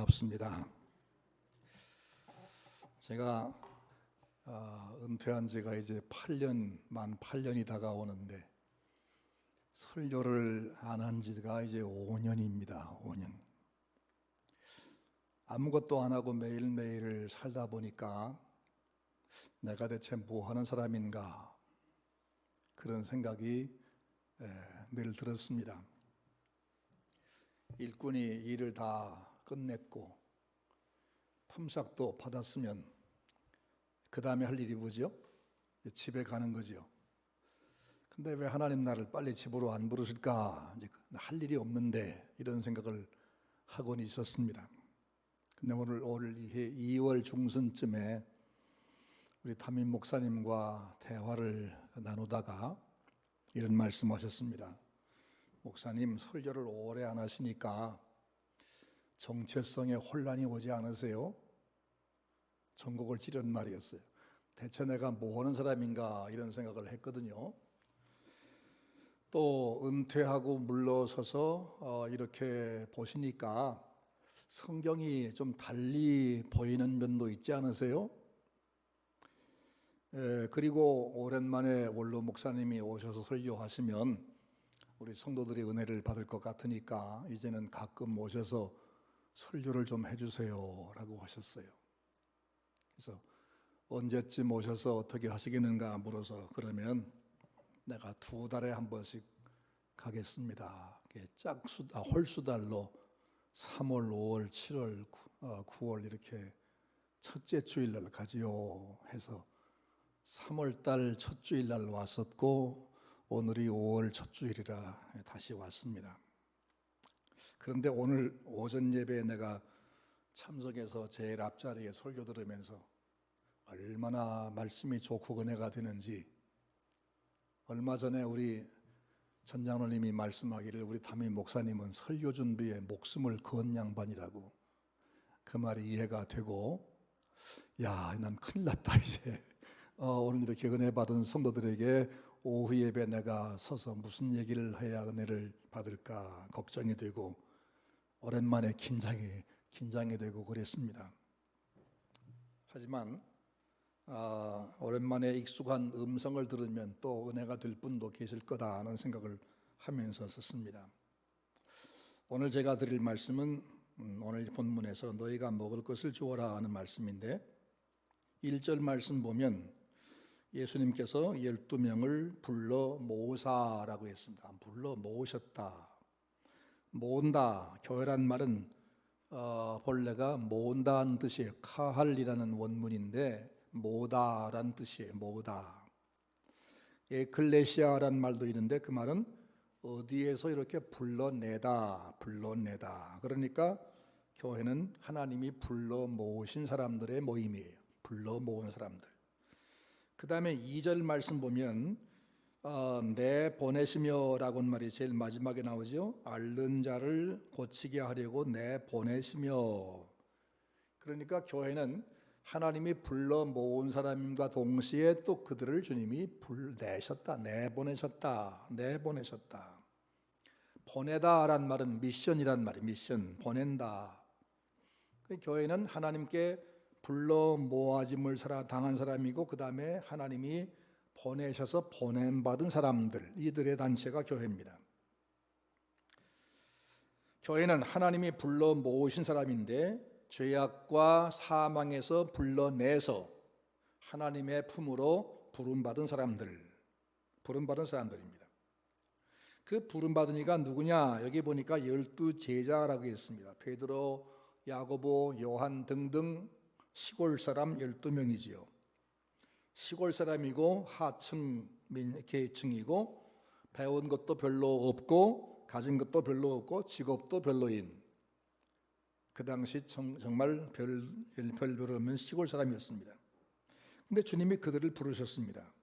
반갑습니다. 제가 은퇴한 지가 이제 만 8년이 다가오는데 설교를 안 한 지가 이제 5년입니다. 5년. 아무것도 안 하고 매일매일을 살다 보니까 내가 대체 뭐 하는 사람인가 그런 생각이 늘 들었습니다. 일꾼이 일을 다 끝냈고 품삯도 받았으면 그 다음에 할 일이 뭐죠? 집에 가는 거죠. 근데 왜 하나님 나를 빨리 집으로 안 부르실까? 이제 할 일이 없는데 이런 생각을 하곤 있었습니다. 근데 오늘 2월 중순쯤에 우리 담임 목사님과 대화를 나누다가 이런 말씀하셨습니다. 목사님, 설교를 오래 안 하시니까 정체성에 혼란이 오지 않으세요? 전곡을 찌르는 말이었어요. 대체 내가 뭐 하는 사람인가 이런 생각을 했거든요. 또 은퇴하고 물러서서 이렇게 보시니까 성경이 좀 달리 보이는 면도 있지 않으세요? 그리고 오랜만에 원로 목사님이 오셔서 설교하시면 우리 성도들이 은혜를 받을 것 같으니까 이제는 가끔 오셔서 설교를 좀 해주세요 라고 하셨어요. 그래서 언제쯤 오셔서 어떻게 하시겠는가 물어서 그러면 내가 2달에 한 번씩 가겠습니다. 홀수달로 3월, 5월, 7월, 9월 이렇게 첫째 주일날 가지요 해서 3월달 첫 주일날 왔었고 오늘이 5월 첫 주일이라 다시 왔습니다. 그런데 오늘 오전 예배에 내가 참석해서 제일 앞자리에 설교 들으면서 얼마나 말씀이 좋고 은혜가 되는지, 얼마 전에 우리 전장로님이 말씀하기를 우리 담임 목사님은 설교 준비에 목숨을 건 양반이라고, 그 말이 이해가 되고, 야, 난 큰일 났다 이제. 오늘 이렇게 은혜 받은 성도들에게 오후 예배 내가 서서 무슨 얘기를 해야 은혜를 받을까 걱정이 되고 오랜만에 긴장이 되고 그랬습니다. 하지만 오랜만에 익숙한 음성을 들으면 또 은혜가 될 분도 계실 거다 하는 생각을 하면서 썼습니다. 오늘 제가 드릴 말씀은 오늘 본문에서 너희가 먹을 것을 주어라 하는 말씀인데 1절 말씀 보면 예수님께서 12명을 불러 모으사라고 했습니다. 불러 모으셨다. 모은다, 교회란 말은 본래가 모은다는 뜻이에요. 카할이라는 원문인데 모다라는 뜻이에요. 모으다. 에클레시아라는 말도 있는데 그 말은 어디에서 이렇게 불러내다. 그러니까 교회는 하나님이 불러 모으신 사람들의 모임이에요. 불러 모은 사람들. 그 다음에 2절 말씀 보면 내 보내시며 라고는 말이 제일 마지막에 나오죠. 앓는 자를 고치게 하려고 내 보내시며. 그러니까 교회는 하나님이 불러 모은 사람과 동시에 또 그들을 주님이 내보내셨다. 보내다란 말은 미션이란 말이에요. 미션, 보낸다. 교회는 하나님께 불러 모아짐을 당한 사람이고 그 다음에 하나님이 보내셔서 보냄받은 사람들, 이들의 단체가 교회입니다. 교회는 하나님이 불러 모으신 사람인데 죄악과 사망에서 불러내서 하나님의 품으로 부름받은 사람들입니다. 그 부름받은 이가 누구냐? 여기 보니까 12제자라고 했습니다. 베드로, 야고보, 요한 등등 시골 사람 12명이지요. 시골 사람이고 하층 계층이고 배운 것도 별로 없고 가진 것도 별로 없고 직업도 별로인, 그 당시 정말 별별 없는 시골 사람이었습니다. 근데 주님이 그들을 부르셨습니다.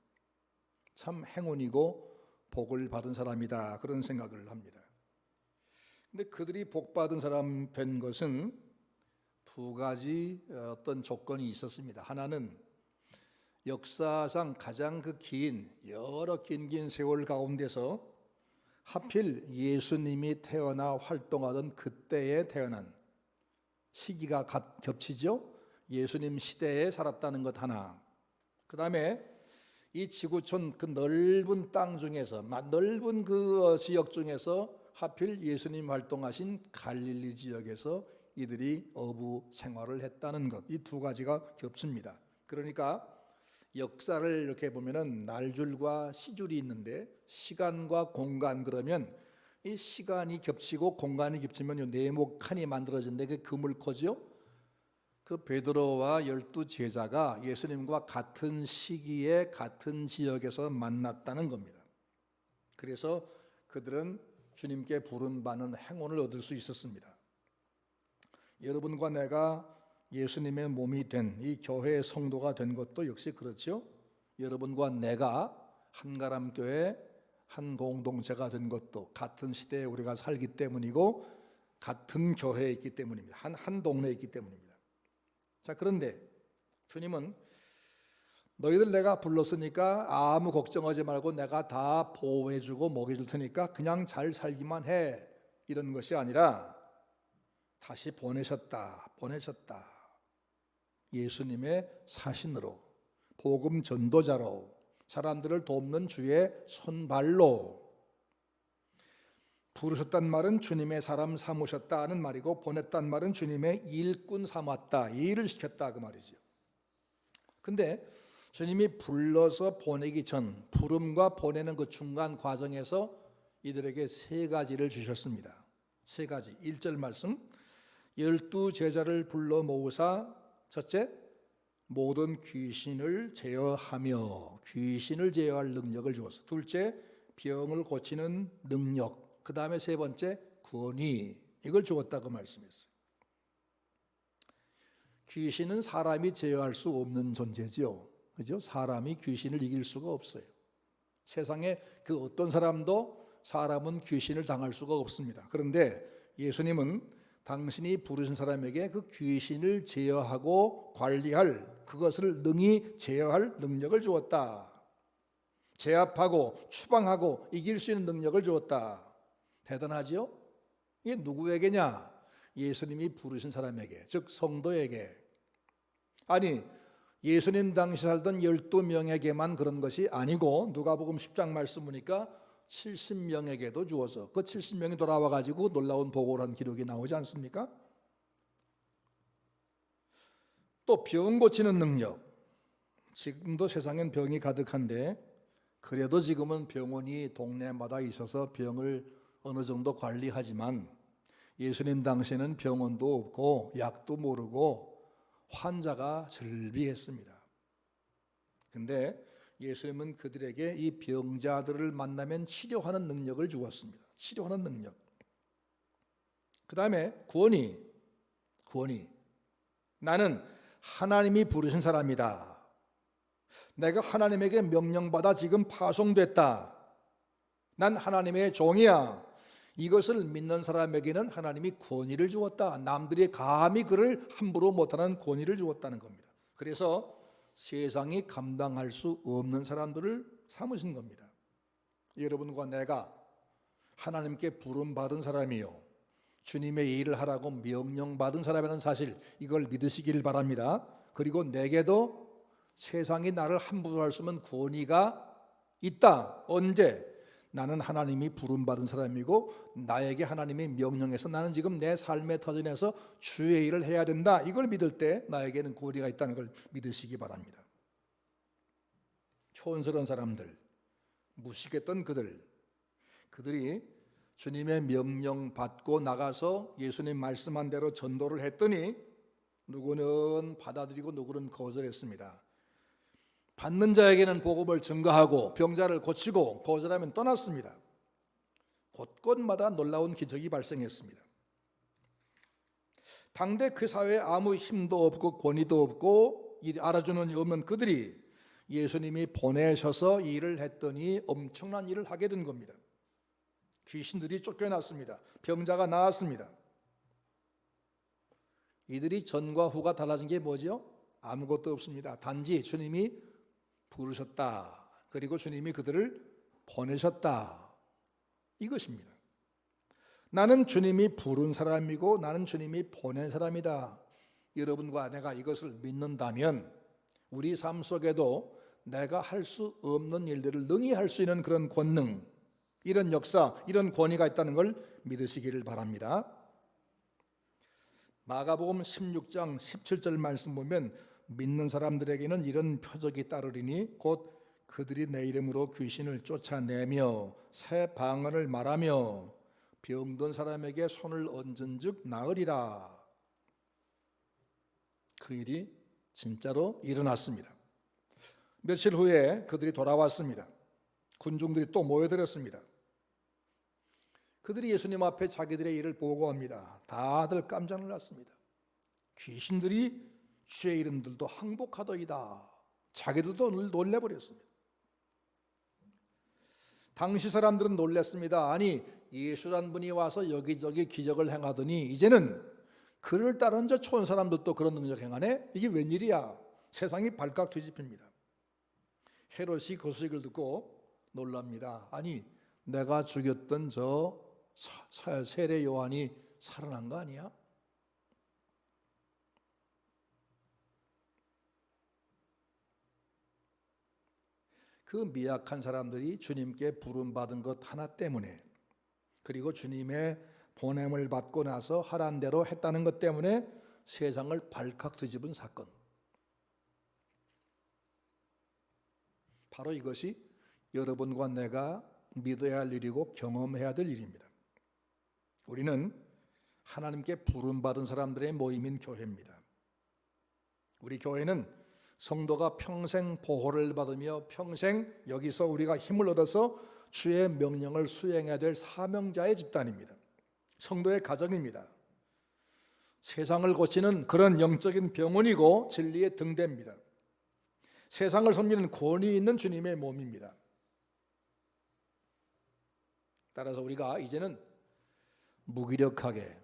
참 행운이고 복을 받은 사람이다 그런 생각을 합니다. 근데 그들이 복 받은 사람 된 것은 2가지 어떤 조건이 있었습니다. 하나는 역사상 가장 여러 긴 세월 가운데서 하필 예수님이 태어나 활동하던 그때에 태어난 시기가 겹치죠. 예수님 시대에 살았다는 것 하나. 그 다음에 이 지구촌 그 넓은 땅 중에서, 넓은 그 지역 중에서 하필 예수님 활동하신 갈릴리 지역에서 이들이 어부 생활을 했다는 것, 이 두 가지가 겹칩니다. 그러니까 역사를 이렇게 보면은 날줄과 시줄이 있는데, 시간과 공간, 그러면 이 시간이 겹치고 공간이 겹치면 네모칸이 만들어진데 그게 그물코죠. 그 베드로와 12제자가 예수님과 같은 시기에 같은 지역에서 만났다는 겁니다. 그래서 그들은 주님께 부름받는 행운을 얻을 수 있었습니다. 여러분과 내가 예수님의 몸이 된 이 교회의 성도가 된 것도 역시 그렇죠. 여러분과 내가 한가람교회 한 공동체가 된 것도 같은 시대에 우리가 살기 때문이고 같은 교회에 있기 때문입니다. 한 동네에 있기 때문입니다. 자, 그런데 주님은 너희들 내가 불렀으니까 아무 걱정하지 말고 내가 다 보호해주고 먹여줄 테니까 그냥 잘 살기만 해, 이런 것이 아니라 다시 보내셨다. 예수님의 사신으로, 복음 전도자로, 사람들을 돕는 주의 손발로. 부르셨단 말은 주님의 사람 삼으셨다는 말이고, 보냈단 말은 주님의 일꾼 삼았다, 일을 시켰다, 그 말이죠. 근데 주님이 불러서 보내기 전, 부름과 보내는 그 중간 과정에서 이들에게 세 가지를 주셨습니다. 세 가지. 1절 말씀, 12제자를 불러 모으사, 첫째, 모든 귀신을 제어하며, 귀신을 제어할 능력을 주었어. 둘째, 병을 고치는 능력. 그 다음에 세 번째, 권위. 이걸 주었다고 말씀했어요. 귀신은 사람이 제어할 수 없는 존재죠. 그죠? 사람이 귀신을 이길 수가 없어요. 세상에 그 어떤 사람도 사람은 귀신을 당할 수가 없습니다. 그런데 예수님은 당신이 부르신 사람에게 그 귀신을 제어하고 관리할, 그것을 능히 제어할 능력을 주었다. 제압하고 추방하고 이길 수 있는 능력을 주었다. 대단하지요? 이게 누구에게냐? 예수님이 부르신 사람에게, 즉 성도에게. 아니, 예수님 당시 살던 12명에게만 그런 것이 아니고 누가복음 10장 말씀 보니까 70명에게도 주어서 그 70명이 돌아와 가지고 놀라운 보고를 한 기록이 나오지 않습니까? 또 병 고치는 능력. 지금도 세상엔 병이 가득한데 그래도 지금은 병원이 동네마다 있어서 병을 어느 정도 관리하지만 예수님 당시에는 병원도 없고 약도 모르고 환자가 절비했습니다. 근데 예수님은 그들에게 이 병자들을 만나면 치료하는 능력을 주었습니다. 치료하는 능력. 그 다음에 권위. 나는 하나님이 부르신 사람이다. 내가 하나님에게 명령받아 지금 파송됐다. 난 하나님의 종이야. 이것을 믿는 사람에게는 하나님이 권위를 주었다. 남들이 감히 그를 함부로 못하는 권위를 주었다는 겁니다. 그래서 세상이 감당할 수 없는 사람들을 삼으신 겁니다. 여러분과 내가 하나님께 부름받은 사람이요, 주님의 일을 하라고 명령받은 사람이라는 사실, 이걸 믿으시길 바랍니다. 그리고 내게도 세상이 나를 함부로 할 수 없는 권위가 있다. 언제? 나는 하나님이 부름받은 사람이고 나에게 하나님이 명령해서 나는 지금 내 삶의 터전에서 주의 일을 해야 된다. 이걸 믿을 때 나에게는 권위가 있다는 걸 믿으시기 바랍니다. 촌스러운 사람들, 무식했던 그들이 주님의 명령 받고 나가서 예수님 말씀한 대로 전도를 했더니 누구는 받아들이고 누구는 거절했습니다. 받는 자에게는 복음을 증거하고 병자를 고치고 거절하면 떠났습니다. 곳곳마다 놀라운 기적이 발생했습니다. 당대 그 사회에 아무 힘도 없고 권위도 없고 알아주는 이 없는 그들이 예수님이 보내셔서 일을 했더니 엄청난 일을 하게 된 겁니다. 귀신들이 쫓겨났습니다. 병자가 나았습니다. 이들이 전과 후가 달라진 게 뭐죠? 아무것도 없습니다. 단지 주님이 부르셨다. 그리고 주님이 그들을 보내셨다. 이것입니다. 나는 주님이 부른 사람이고 나는 주님이 보낸 사람이다. 여러분과 내가 이것을 믿는다면 우리 삶 속에도 내가 할 수 없는 일들을 능히 할 수 있는 그런 권능, 이런 역사, 이런 권위가 있다는 걸 믿으시기를 바랍니다. 마가복음 16장 17절 말씀 보면 믿는 사람들에게는 이런 표적이 따르리니 곧 그들이 내 이름으로 귀신을 쫓아내며 새 방언을 말하며 병든 사람에게 손을 얹은즉 나으리라. 그 일이 진짜로 일어났습니다. 며칠 후에 그들이 돌아왔습니다. 군중들이 또 모여들었습니다. 그들이 예수님 앞에 자기들의 일을 보고합니다. 다들 깜짝 놀랐습니다. 귀신들이 주의 이름들도 항복하더이다. 자기들도 놀래버렸습니다. 당시 사람들은 놀랐습니다. 아니, 예수란 분이 와서 여기저기 기적을 행하더니 이제는 그를 따른 저 촌 사람들도 그런 능력 행하네? 이게 웬일이야? 세상이 발칵 뒤집힙니다. 헤롯이 그 소식을 듣고 놀랍니다. 아니, 내가 죽였던 저 세례 요한이 살아난 거 아니야? 그 미약한 사람들이 주님께 부름받은 것 하나 때문에, 그리고 주님의 보냄을 받고 나서 하란 대로 했다는 것 때문에 세상을 발칵 뒤집은 사건, 바로 이것이 여러분과 내가 믿어야 할 일이고 경험해야 될 일입니다. 우리는 하나님께 부름받은 사람들의 모임인 교회입니다. 우리 교회는 성도가 평생 보호를 받으며 평생 여기서 우리가 힘을 얻어서 주의 명령을 수행해야 될 사명자의 집단입니다. 성도의 가정입니다. 세상을 고치는 그런 영적인 병원이고 진리의 등대입니다. 세상을 섬기는 권위 있는 주님의 몸입니다. 따라서 우리가 이제는 무기력하게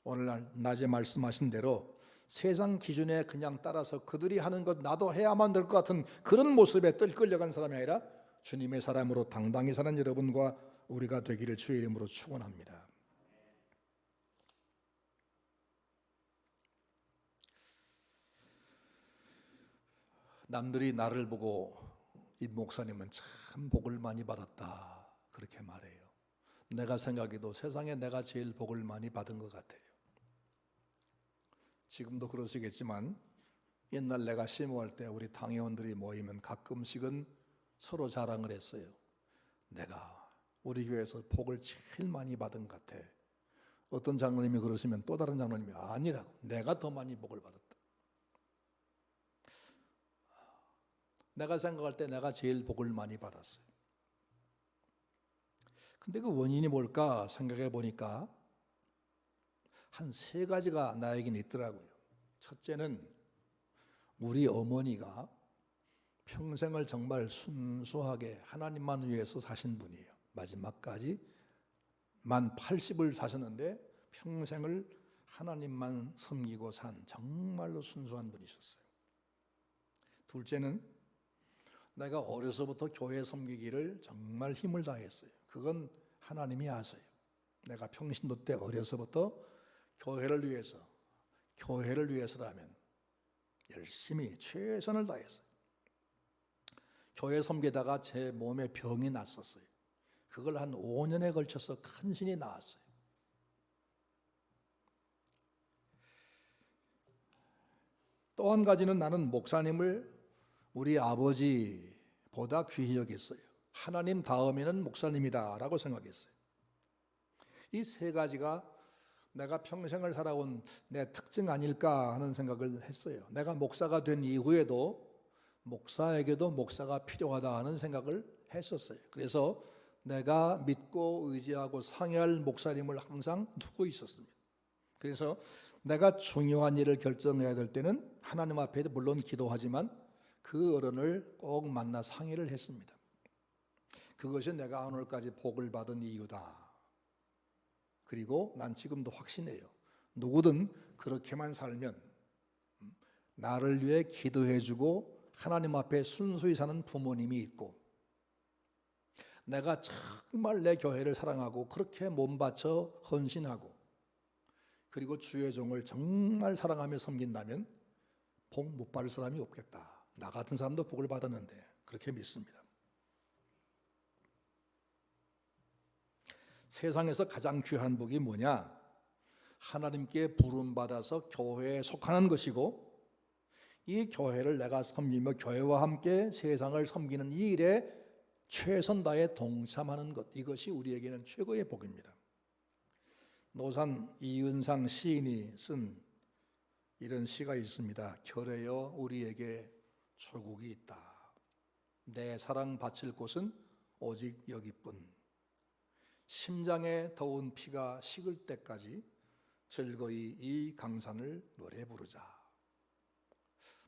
오늘 낮에 말씀하신 대로 세상 기준에 그냥 따라서 그들이 하는 것 나도 해야만 될 것 같은 그런 모습에 끌려간 사람이 아니라 주님의 사람으로 당당히 사는 여러분과 우리가 되기를 주의 이름으로 축원합니다. 남들이 나를 보고 이 목사님은 참 복을 많이 받았다 그렇게 말해요. 내가 생각해도 세상에 내가 제일 복을 많이 받은 것 같아요. 지금도 그러시겠지만 옛날 내가 심호할 때 우리 당회원들이 모이면 가끔씩은 서로 자랑을 했어요. 내가 우리 교회에서 복을 제일 많이 받은 것 같아. 어떤 장로님이 그러시면 또 다른 장로님이 아니라고, 내가 더 많이 복을 받았다. 내가 생각할 때 내가 제일 복을 많이 받았어요. 근데 그 원인이 뭘까 생각해 보니까 한 3가지가 나에겐 있더라고요. 첫째는 우리 어머니가 평생을 정말 순수하게 하나님만 위해서 사신 분이에요. 마지막까지 만 80을 사셨는데 평생을 하나님만 섬기고 산 정말로 순수한 분이셨어요. 둘째는 내가 어려서부터 교회 섬기기를 정말 힘을 다했어요. 그건 하나님이 아세요. 내가 평신도 때 어려서부터 교회를 위해서라면 열심히 최선을 다했어요. 교회 섬기다가 제 몸에 병이 났었어요. 그걸 한 5년에 걸쳐서 간신히 나았어요. 또 한 가지는 나는 목사님을 우리 아버지보다 귀히 여겼어요. 하나님 다음에는 목사님이다 라고 생각했어요. 이 3가지가 내가 평생을 살아온 내 특징 아닐까 하는 생각을 했어요. 내가 목사가 된 이후에도 목사에게도 목사가 필요하다 하는 생각을 했었어요. 그래서 내가 믿고 의지하고 상의할 목사님을 항상 두고 있었습니다. 그래서 내가 중요한 일을 결정해야 될 때는 하나님 앞에 물론 기도하지만 그 어른을 꼭 만나 상의를 했습니다. 그것이 내가 오늘까지 복을 받은 이유다. 그리고 난 지금도 확신해요. 누구든 그렇게만 살면 나를 위해 기도해주고 하나님 앞에 순수히 사는 부모님이 있고, 내가 정말 내 교회를 사랑하고 그렇게 몸 바쳐 헌신하고 그리고 주의 종을 정말 사랑하며 섬긴다면 복 못 받을 사람이 없겠다. 나 같은 사람도 복을 받았는데 그렇게 믿습니다. 세상에서 가장 귀한 복이 뭐냐? 하나님께 부름받아서 교회에 속하는 것이고 이 교회를 내가 섬기며 교회와 함께 세상을 섬기는 이 일에 최선 다해 동참하는 것, 이것이 우리에게는 최고의 복입니다. 노산 이은상 시인이 쓴 이런 시가 있습니다. 결여여 우리에게 조국이 있다. 내 사랑 바칠 곳은 오직 여기뿐. 심장에 더운 피가 식을 때까지 즐거이 이 강산을 노래 부르자.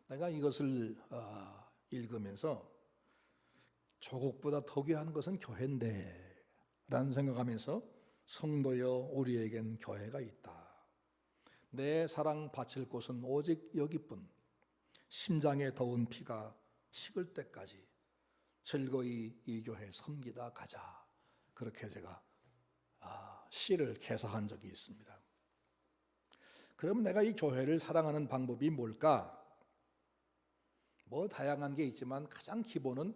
내가 이것을 읽으면서 조국보다 더 귀한 것은 교회인데 라는 생각하면서 성도여 우리에겐 교회가 있다. 내 사랑 바칠 곳은 오직 여기뿐. 심장에 더운 피가 식을 때까지 즐거이 이 교회 섬기다 가자. 그렇게 제가 시를 개사한 적이 있습니다. 그럼 내가 이 교회를 사랑하는 방법이 뭘까? 뭐 다양한 게 있지만 가장 기본은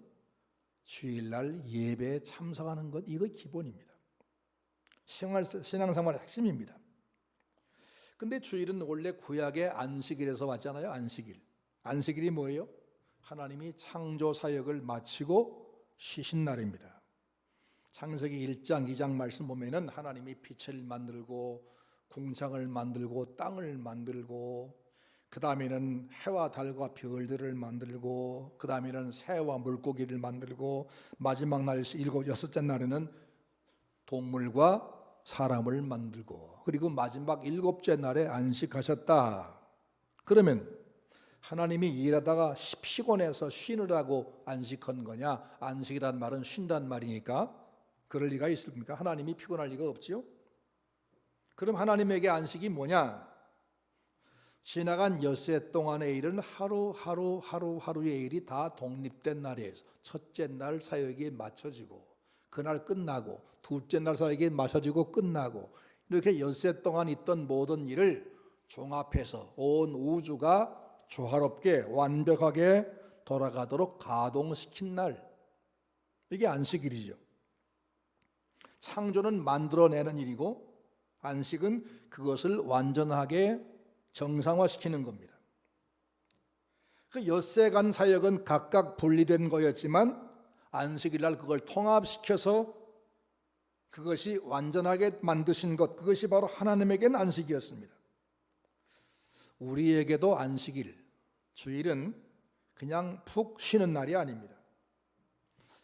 주일날 예배에 참석하는 것, 이거 기본입니다. 신앙생활의 핵심입니다. 근데 주일은 원래 구약의 안식일에서 왔잖아요. 안식일이 뭐예요? 하나님이 창조 사역을 마치고 쉬신 날입니다. 창세기 1장 2장 말씀 보면은 하나님이 빛을 만들고 궁창을 만들고 땅을 만들고 그 다음에는 해와 달과 별들을 만들고 그 다음에는 새와 물고기를 만들고 마지막 날 여섯째 날에는 동물과 사람을 만들고 그리고 마지막 7째 날에 안식하셨다. 그러면 하나님이 일하다가 피곤해서 쉬느라고 안식한 거냐? 안식이란 말은 쉰단 말이니까 그럴 리가 있습니까? 하나님이 피곤할 리가 없지요. 그럼 하나님에게 안식이 뭐냐? 지나간 엿새 동안의 일은 하루하루의 일이 다 독립된 날이에요. 첫째 날 사역이 맞춰지고 그날 끝나고 둘째 날 사역이 맞춰지고 끝나고 이렇게 엿새 동안 있던 모든 일을 종합해서 온 우주가 조화롭게 완벽하게 돌아가도록 가동시킨 날, 이게 안식일이죠. 창조는 만들어내는 일이고 안식은 그것을 완전하게 정상화시키는 겁니다. 그 엿새간 사역은 각각 분리된 거였지만 안식일날 그걸 통합시켜서 그것이 완전하게 만드신 것, 그것이 바로 하나님에게는 안식이었습니다. 우리에게도 안식일, 주일은 그냥 푹 쉬는 날이 아닙니다.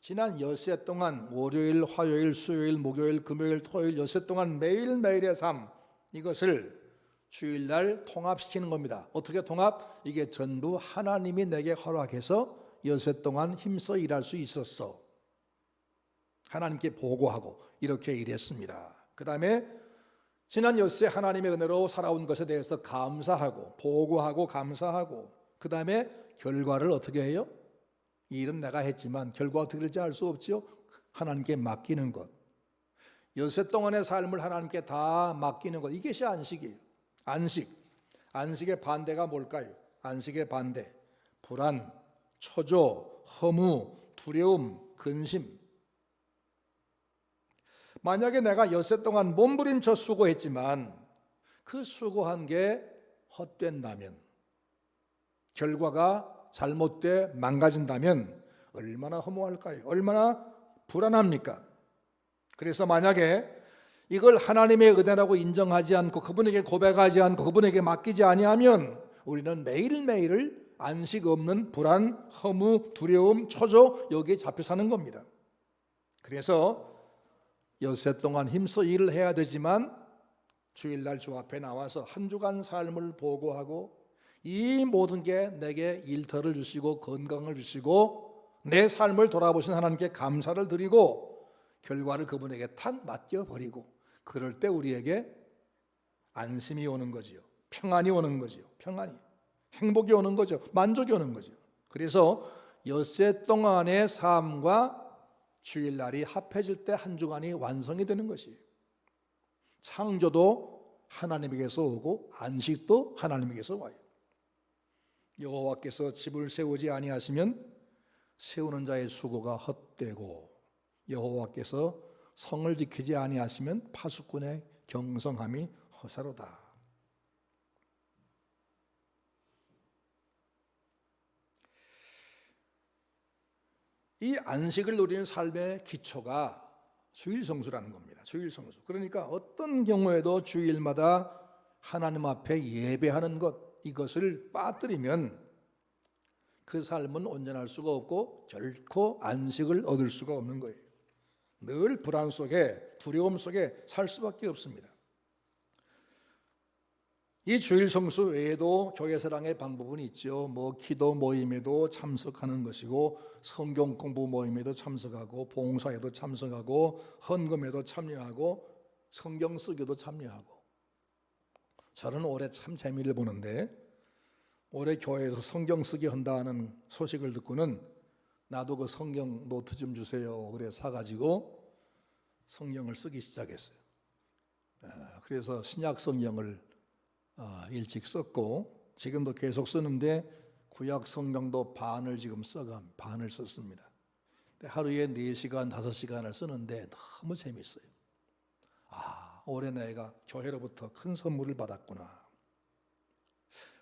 지난 엿새 동안 월요일, 화요일, 수요일, 목요일, 금요일, 토요일 엿새 동안 매일매일의 삶, 이것을 주일날 통합시키는 겁니다. 어떻게 통합? 이게 전부 하나님이 내게 허락해서 엿새 동안 힘써 일할 수 있었어. 하나님께 보고하고 이렇게 일했습니다. 그 다음에 지난 엿새 하나님의 은혜로 살아온 것에 대해서 감사하고 보고하고 감사하고 그 다음에 결과를 어떻게 해요? 이 일은 내가 했지만 결과 어떻게 될지 알 수 없죠. 하나님께 맡기는 것. 엿새 동안의 삶을 하나님께 다 맡기는 것. 이것이 안식이에요. 안식의 반대가 뭘까요? 안식의 반대. 불안, 초조, 허무, 두려움, 근심. 만약에 내가 엿새 동안 몸부림쳐 수고했지만 그 수고한 게 헛된다면, 결과가 잘못돼 망가진다면 얼마나 허무할까요? 얼마나 불안합니까? 그래서 만약에 이걸 하나님의 은혜라고 인정하지 않고 그분에게 고백하지 않고 그분에게 맡기지 아니하면 우리는 매일매일을 안식 없는 불안, 허무, 두려움, 초조 여기에 잡혀 사는 겁니다. 그래서 엿새 동안 힘써 일을 해야 되지만 주일날 주 앞에 나와서 한 주간 삶을 보고하고 이 모든 게 내게 일터를 주시고 건강을 주시고 내 삶을 돌아보신 하나님께 감사를 드리고 결과를 그분에게 탁 맡겨버리고 그럴 때 우리에게 안심이 오는 거지요. 평안이 오는 거지요. 평안이. 행복이 오는 거죠. 만족이 오는 거죠. 그래서 엿새 동안의 삶과 주일날이 합해질 때 한 주간이 완성이 되는 것이. 창조도 하나님에게서 오고 안식도 하나님에게서 와요. 여호와께서 집을 세우지 아니하시면 세우는 자의 수고가 헛되고, 여호와께서 성을 지키지 아니하시면 파수꾼의 경성함이 허사로다. 이 안식을 누리는 삶의 기초가 주일 성수라는 겁니다. 주일 성수. 그러니까 어떤 경우에도 주일마다 하나님 앞에 예배하는 것, 이것을 빠뜨리면 그 삶은 온전할 수가 없고 결코 안식을 얻을 수가 없는 거예요. 늘 불안 속에, 두려움 속에 살 수밖에 없습니다. 이 주일 성수 외에도 교회 사랑의 방법은 있죠. 기도 모임에도 참석하는 것이고, 성경 공부 모임에도 참석하고, 봉사에도 참석하고, 헌금에도 참여하고, 성경 쓰기도 참여하고. 저는 올해 참 재미를 보는데, 올해 교회에서 성경 쓰기 한다는 소식을 듣고는 나도 그 성경 노트 좀 주세요. 그래 사가지고 성경을 쓰기 시작했어요. 그래서 신약 성경을 일찍 썼고, 지금도 계속 쓰는데 구약 성경도 반을 지금 반을 썼습니다. 하루에 4시간, 5시간을 쓰는데 너무 재밌어요. 올해 내가 교회로부터 큰 선물을 받았구나.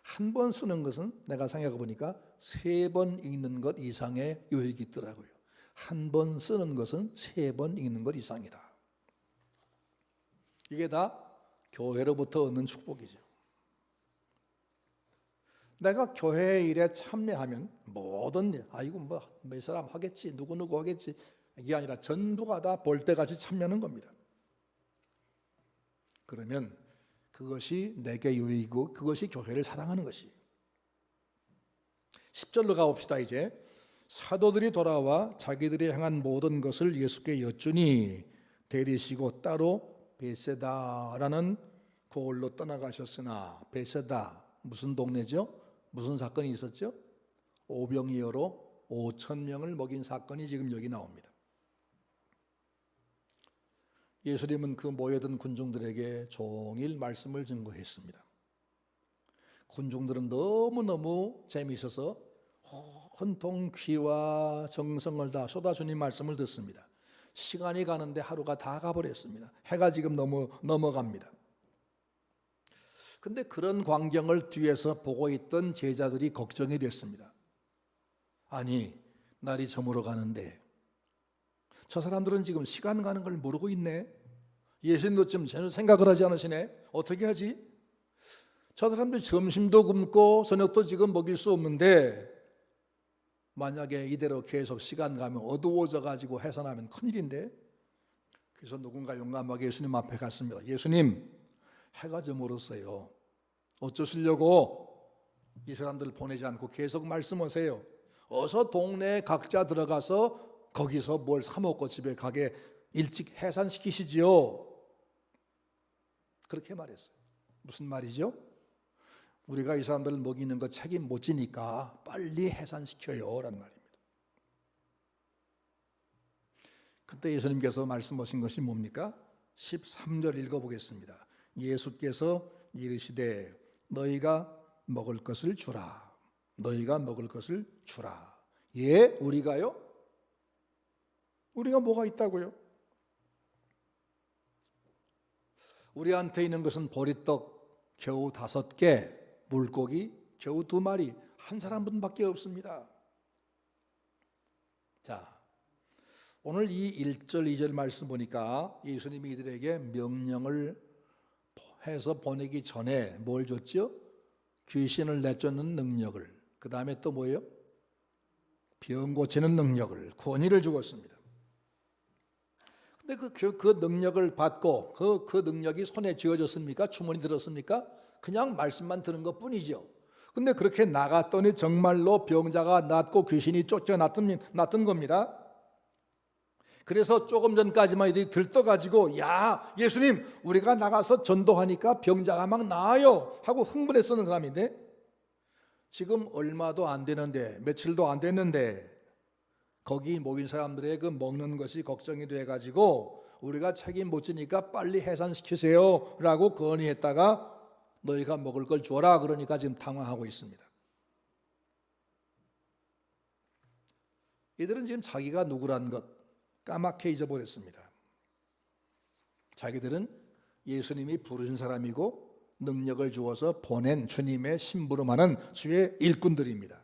한 번 쓰는 것은 내가 생각해 보니까 3번 읽는 것 이상의 유익이 있더라고요. 한 번 쓰는 것은 3번 읽는 것 이상이다. 이게 다 교회로부터 얻는 축복이죠. 내가 교회 일에 참여하면 모든 일, 이거 몇 사람 하겠지, 누구누구 하겠지, 이게 아니라 전부가 다 볼때같이 참여하는 겁니다. 그러면 그것이 내게 유익이고 그것이 교회를 사랑하는 것이. 10절로 가봅시다. 이제 사도들이 돌아와 자기들이 행한 모든 것을 예수께 여쭈니 데리시고 따로 베세다라는 고을로 떠나가셨으나, 베세다 무슨 동네죠? 무슨 사건이 있었죠? 오병이어로 5,000명을 먹인 사건이 지금 여기 나옵니다. 예수님은 그 모여든 군중들에게 종일 말씀을 증거했습니다. 군중들은 너무너무 재미있어서 온통 귀와 정성을 다 쏟아 주님 말씀을 듣습니다. 시간이 가는데 하루가 다 가버렸습니다. 해가 지금 넘어갑니다. 근데 그런 광경을 뒤에서 보고 있던 제자들이 걱정이 됐습니다. 아니, 날이 저물어 가는데 저 사람들은 지금 시간 가는 걸 모르고 있네. 예수님도 좀 전혀 생각을 하지 않으시네. 어떻게 하지? 저 사람들 점심도 굶고 저녁도 지금 먹일 수 없는데 만약에 이대로 계속 시간 가면 어두워져 가지고 해산하면 큰일인데. 그래서 누군가 용감하게 예수님 앞에 갔습니다. 예수님, 해가 저물었어요. 어쩌시려고 이 사람들을 보내지 않고 계속 말씀하세요. 어서 동네에 각자 들어가서 거기서 뭘 사 먹고 집에 가게 일찍 해산시키시지요. 그렇게 말했어요. 무슨 말이죠? 우리가 이 사람들을 먹이는 거 책임 못 지니까 빨리 해산시켜요 라는 말입니다. 그때 예수님께서 말씀하신 것이 뭡니까? 13절 읽어보겠습니다. 예수께서 이르시되 너희가 먹을 것을 주라. 너희가 먹을 것을 주라. 예? 우리가요? 우리가 뭐가 있다고요? 우리한테 있는 것은 보리떡 겨우 5개, 물고기 겨우 2마리, 한 사람분밖에 없습니다. 자, 오늘 이 1절 2절 말씀 보니까 예수님이 이들에게 명령을 해서 보내기 전에 뭘 줬죠? 귀신을 내쫓는 능력을, 그 다음에 또 뭐예요? 병 고치는 능력을, 권위를 주었습니다. 근데 그 능력을 받고 그 능력이 손에 쥐어졌습니까? 주머니 들었습니까? 그냥 말씀만 들은 것 뿐이죠. 근데 그렇게 나갔더니 정말로 병자가 낫고 귀신이 쫓겨났던 겁니다. 그래서 조금 전까지만 이들이 들떠가지고 야, 예수님, 우리가 나가서 전도하니까 병자가 막 나아요 하고 흥분했었는 사람인데, 지금 얼마도 안 되는데, 며칠도 안 됐는데 거기 모인 사람들의 그 먹는 것이 걱정이 돼가지고 우리가 책임 못 지니까 빨리 해산시키세요 라고 건의했다가 너희가 먹을 걸 줘라 그러니까 지금 당황하고 있습니다. 이들은 지금 자기가 누구란 것 까맣게 잊어버렸습니다. 자기들은 예수님이 부르신 사람이고 능력을 주어서 보낸 주님의 심부름하는 주의 일꾼들입니다.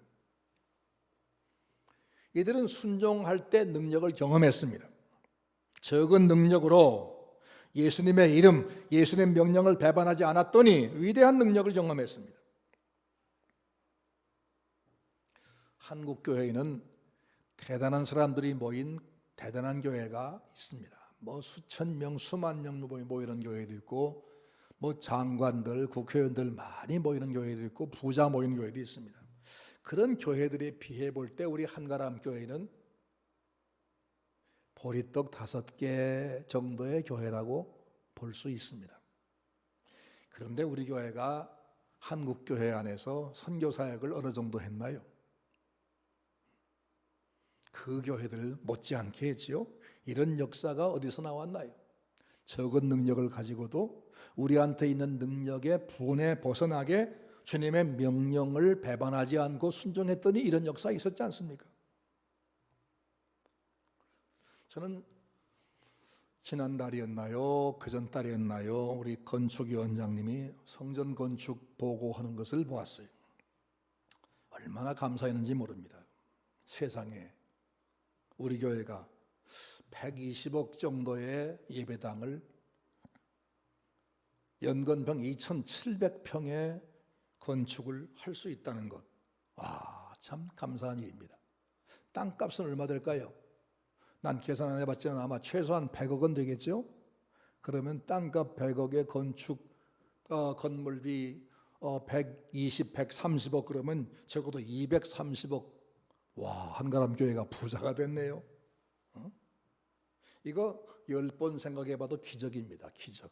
이들은 순종할 때 능력을 경험했습니다. 적은 능력으로 예수님의 이름, 예수님의 명령을 배반하지 않았더니 위대한 능력을 경험했습니다. 한국 교회에는 대단한 사람들이 모인 대단한 교회가 있습니다. 뭐 수천 명, 수만 명 모이는 교회도 있고, 뭐 장관들, 국회의원들 많이 모이는 교회도 있고, 부자 모이는 교회도 있습니다. 그런 교회들에 비해 볼 때 우리 한가람 교회는 보리떡 5개 정도의 교회라고 볼 수 있습니다. 그런데 우리 교회가 한국 교회 안에서 선교 사역을 어느 정도 했나요? 그 교회들 못지않게 했지요. 이런 역사가 어디서 나왔나요? 적은 능력을 가지고도 우리한테 있는 능력의 분에 벗어나게 주님의 명령을 배반하지 않고 순종했더니 이런 역사가 있었지 않습니까? 저는 지난달이었나요? 그전달이었나요? 우리 건축위원장님이 성전 건축 보고하는 것을 보았어요. 얼마나 감사했는지 모릅니다. 세상에 우리 교회가 120억 정도의 예배당을 연건평 2,700평의 건축을 할 수 있다는 것. 와, 참 감사한 일입니다. 땅값은 얼마 될까요? 난 계산 안 해봤지만 아마 최소한 100억 원 되겠죠? 그러면 땅값 100억의 건축 건물비 120, 130억 그러면 적어도 230억. 와, 한가람 교회가 부자가 됐네요. 이거 10번 생각해봐도 기적입니다. 기적.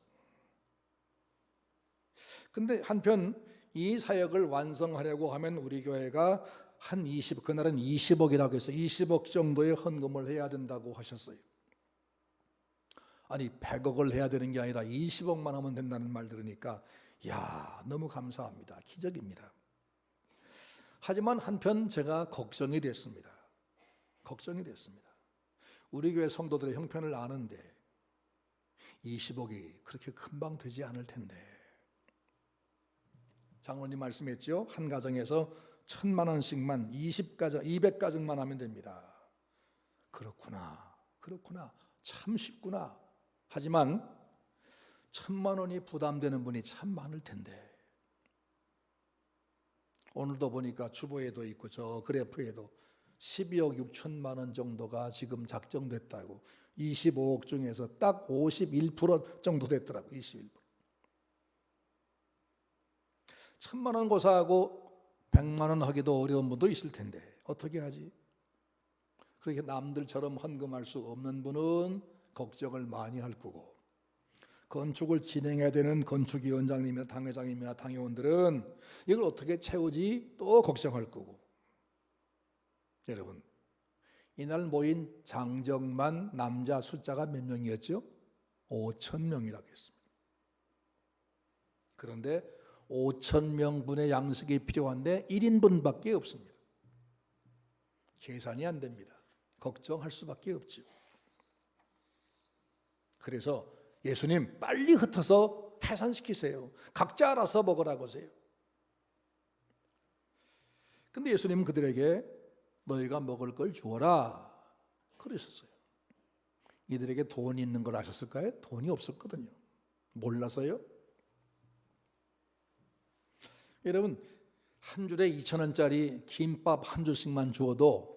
근데 한편 이 사역을 완성하려고 하면 우리 교회가 그날은 20억이라고 해서 20억 정도의 헌금을 해야 된다고 하셨어요. 아니 100억을 해야 되는 게 아니라 20억만 하면 된다는 말 들으니까 너무 감사합니다. 기적입니다. 하지만 한편 제가 걱정이 됐습니다. 우리 교회 성도들의 형편을 아는데 20억이 그렇게 금방 되지 않을 텐데. 장로님 말씀했죠. 한 가정에서 1,000만 원씩만 200가정만 하면 됩니다. 그렇구나. 참 쉽구나. 하지만 1,000만 원이 부담되는 분이 참 많을 텐데. 오늘도 보니까 주보에도 있고 저 그래프에도 12억 6천만 원 정도가 지금 작정됐다고. 25억 중에서 딱 51% 정도 됐더라고. 21%. 1,000만 원 고사하고 100만 원 하기도 어려운 분도 있을 텐데 어떻게 하지? 그렇게 남들처럼 헌금할 수 없는 분은 걱정을 많이 할 거고, 건축을 진행해야 되는 건축위원장님이나 당회장님이나 당회원들은 이걸 어떻게 채우지 또 걱정할 거고. 여러분, 이날 모인 장정만 남자 숫자가 몇 명이었죠? 5,000명이라고 했습니다. 그런데 5,000명분의 양식이 필요한데 1인분밖에 없습니다. 계산이 안 됩니다. 걱정할 수밖에 없죠. 그래서 예수님 빨리 흩어서 해산시키세요. 각자 알아서 먹으라고 하세요. 근데 예수님은 그들에게 너희가 먹을 걸 주어라 그러셨어요. 이들에게 돈이 있는 걸 아셨을까요? 돈이 없었거든요. 몰라서요? 여러분, 한 줄에 2,000원짜리 김밥 한 줄씩만 주어도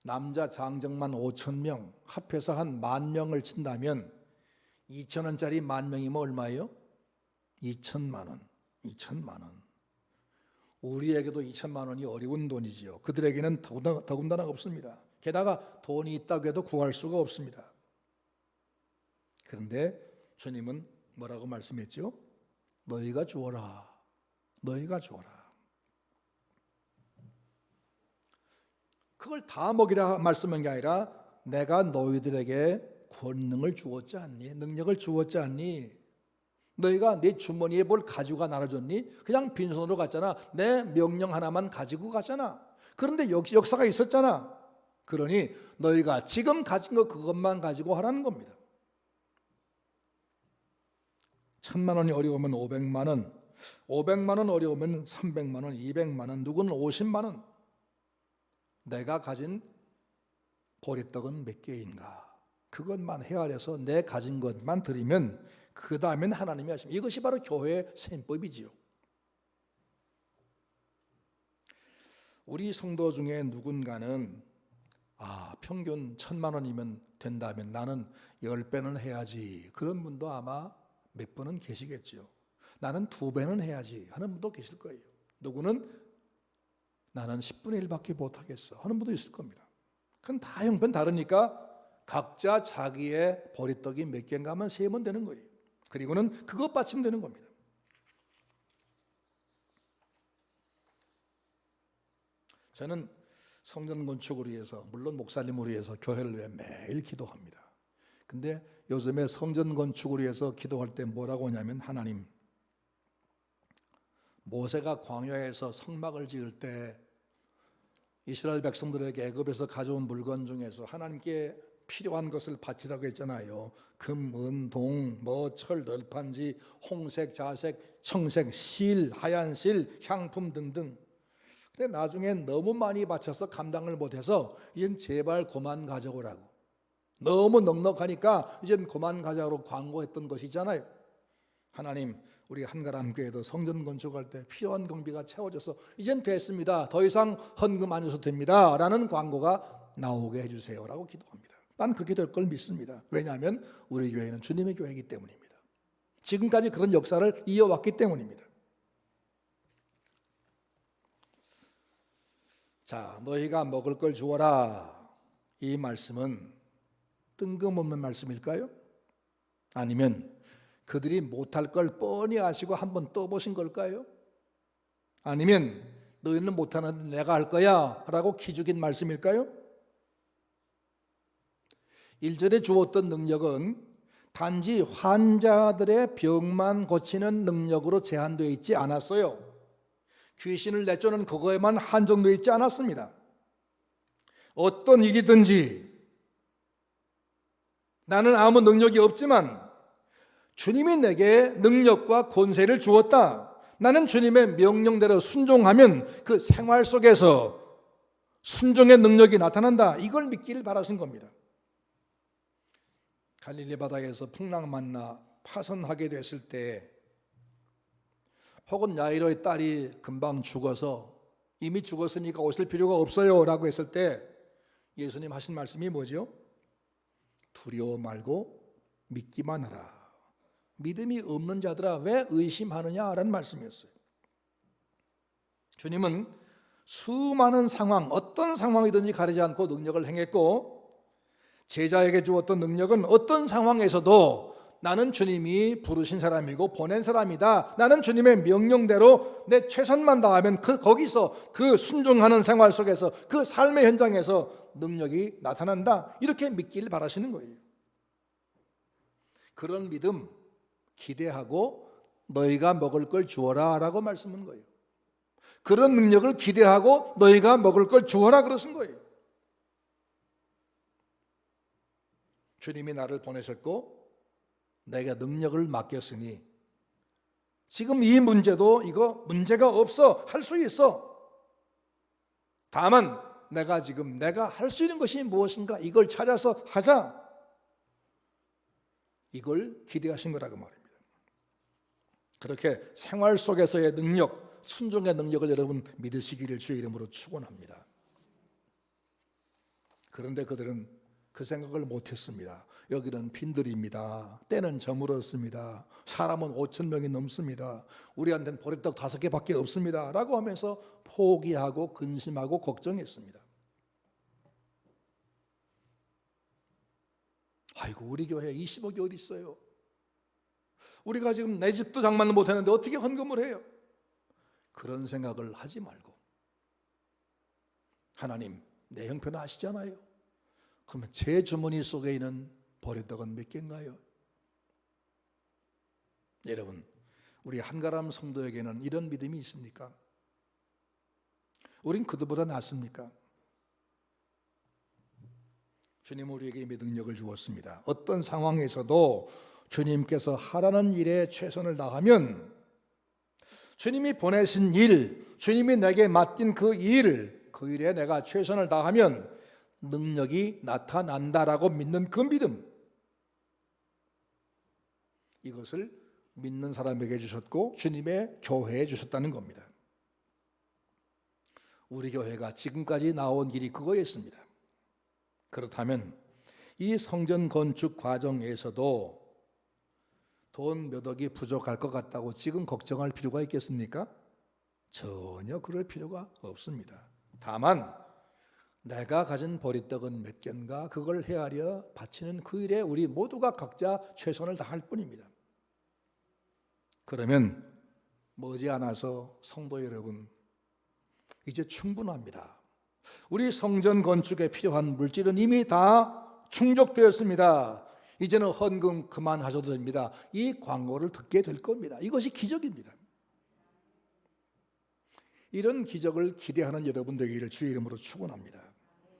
남자 장정만 5,000명 합해서 한 10,000명을 친다면 2,000원짜리 10,000명이면 얼마예요? 2천만 원. 2천만 원. 우리에게도 2천만 원이 어려운 돈이지요. 그들에게는 더군다나 없습니다. 게다가 돈이 있다고 해도 구할 수가 없습니다. 그런데 주님은 뭐라고 말씀했죠? 너희가 주어라. 너희가 주어라. 그걸 다 먹이라 말씀한 게 아니라 내가 너희들에게 권능을 주었지 않니? 능력을 주었지 않니? 너희가 내 주머니에 뭘 가지고 나눠줬니? 그냥 빈손으로 갔잖아. 내 명령 하나만 가지고 갔잖아. 그런데 역사가 있었잖아. 그러니 너희가 지금 가진 거 그것만 가지고 하라는 겁니다. 1,000만 원이 어려우면 500만 원, 500만 원 어려우면 300만 원, 200만 원, 누구는 50만 원. 내가 가진 보리떡은 몇 개인가? 그것만 헤아려서 내 가진 것만 드리면 그 다음엔 하나님이 하십니다. 이것이 바로 교회의 셈법이지요. 우리 성도 중에 누군가는 평균 1,000만 원이면 된다면 나는 10배는 해야지. 그런 분도 아마 몇 분은 계시겠죠. 나는 2배는 해야지 하는 분도 계실 거예요. 누구는 나는 10분의 1밖에 못하겠어 하는 분도 있을 겁니다. 그건 다 형편 다르니까 각자 자기의 보리떡이 몇 개인가 하면 세면 되는 거예요. 그리고는 그것 받치면 되는 겁니다. 저는 성전 건축을 위해서, 물론 목사님을 위해서 교회를 위해 매일 기도합니다. 근데 요즘에 성전 건축을 위해서 기도할 때 뭐라고 하냐면, 하나님, 모세가 광야에서 성막을 지을 때 이스라엘 백성들에게 애굽에서 가져온 물건 중에서 하나님께 필요한 것을 바치라고 했잖아요. 금, 은, 동, 철, 널판지, 홍색, 자색, 청색, 실, 하얀 실, 향품 등등. 근데 나중에 너무 많이 바쳐서 감당을 못해서 이젠 제발 그만 가져오라고. 너무 넉넉하니까 이젠 그만 가져오라고 광고했던 것이잖아요. 하나님, 우리 한가람교회도 성전 건축할 때 필요한 경비가 채워져서 이젠 됐습니다. 더 이상 헌금 안 주셔도 됩니다. 라는 광고가 나오게 해주세요. 라고 기도합니다. 난 그렇게 될 걸 믿습니다. 왜냐하면 우리 교회는 주님의 교회이기 때문입니다. 지금까지 그런 역사를 이어왔기 때문입니다. 자, 너희가 먹을 걸 주어라. 이 말씀은 뜬금없는 말씀일까요? 아니면 그들이 못할 걸 뻔히 아시고 한번 떠보신 걸까요? 아니면 너희는 못하는데 내가 할 거야 라고 기죽인 말씀일까요? 1절에 주었던 능력은 단지 환자들의 병만 고치는 능력으로 제한되어 있지 않았어요. 귀신을 내쫓는 그거에만 한정되어 있지 않았습니다. 어떤 일이든지 나는 아무 능력이 없지만 주님이 내게 능력과 권세를 주었다. 나는 주님의 명령대로 순종하면 그 생활 속에서 순종의 능력이 나타난다. 이걸 믿기를 바라신 겁니다. 갈릴리 바다에서 풍랑 만나 파선하게 됐을 때, 혹은 야이로의 딸이 금방 죽어서 이미 죽었으니까 오실 필요가 없어요 라고 했을 때 예수님 하신 말씀이 뭐죠? 두려워 말고 믿기만 하라. 믿음이 없는 자들아 왜 의심하느냐라는 말씀이었어요. 주님은 수많은 상황, 어떤 상황이든지 가리지 않고 능력을 행했고, 제자에게 주었던 능력은 어떤 상황에서도 나는 주님이 부르신 사람이고 보낸 사람이다. 나는 주님의 명령대로 내 최선만 다하면 거기서 그 순종하는 생활 속에서 그 삶의 현장에서 능력이 나타난다. 이렇게 믿기를 바라시는 거예요. 그런 믿음 기대하고 너희가 먹을 걸 주어라 라고 말씀한 거예요. 그런 능력을 기대하고 너희가 먹을 걸 주어라 그러신 거예요. 주님이 나를 보내셨고 내가 능력을 맡겼으니 지금 이 문제도 이거 문제가 없어. 할 수 있어. 다만 내가 할 수 있는 것이 무엇인가 이걸 찾아서 하자. 이걸 기대하신 거라고 말입니다. 그렇게 생활 속에서의 능력, 순종의 능력을 여러분 믿으시기를 주의 이름으로 축원합니다. 그런데 그들은 그 생각을 못했습니다. 여기는 빈들입니다. 때는 저물었습니다. 사람은 5,000명이 넘습니다. 우리한테는 보리떡 5개밖에 없습니다. 라고 하면서 포기하고 근심하고 걱정했습니다. 아이고 우리 교회에 20억이 어디 있어요? 우리가 지금 내 집도 장만을 못하는데 어떻게 헌금을 해요? 그런 생각을 하지 말고 하나님 내 형편 아시잖아요. 그러면 제 주머니 속에 있는 보리떡은 몇 개인가요? 여러분, 우리 한가람 성도에게는 이런 믿음이 있습니까? 우린 그들보다 낫습니까? 주님은 우리에게 이미 능력을 주었습니다. 어떤 상황에서도 주님께서 하라는 일에 최선을 다하면, 주님이 보내신 일, 주님이 내게 맡긴 그 일에 내가 최선을 다하면 능력이 나타난다라고 믿는 그 믿음, 이것을 믿는 사람에게 주셨고 주님의 교회에 주셨다는 겁니다. 우리 교회가 지금까지 나온 길이 그거였습니다. 그렇다면 이 성전 건축 과정에서도 돈 몇 억이 부족할 것 같다고 지금 걱정할 필요가 있겠습니까? 전혀 그럴 필요가 없습니다. 다만 내가 가진 보리떡은 몇 개인가 그걸 헤아려 바치는 그 일에 우리 모두가 각자 최선을 다할 뿐입니다. 그러면 머지않아서 성도 여러분, 이제 충분합니다. 우리 성전 건축에 필요한 물질은 이미 다 충족되었습니다. 이제는 헌금 그만하셔도 됩니다. 이 광고를 듣게 될 겁니다. 이것이 기적입니다. 이런 기적을 기대하는 여러분 되기를 주의 이름으로 축원합니다.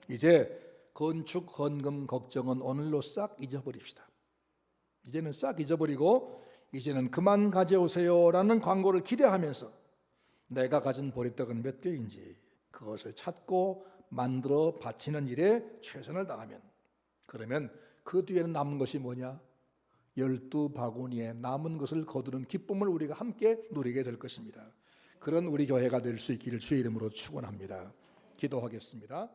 이제 건축 헌금 걱정은 오늘로 싹 잊어버립시다. 이제는 싹 잊어버리고 이제는 그만 가져오세요라는 광고를 기대하면서 내가 가진 보리떡은 몇 개인지 그것을 찾고 만들어 바치는 일에 최선을 다하면, 그러면 그 뒤에는 남은 것이 뭐냐? 12바구니에 남은 것을 거두는 기쁨을 우리가 함께 누리게 될 것입니다. 그런 우리 교회가 될 수 있기를 주의 이름으로 축원합니다. 기도하겠습니다.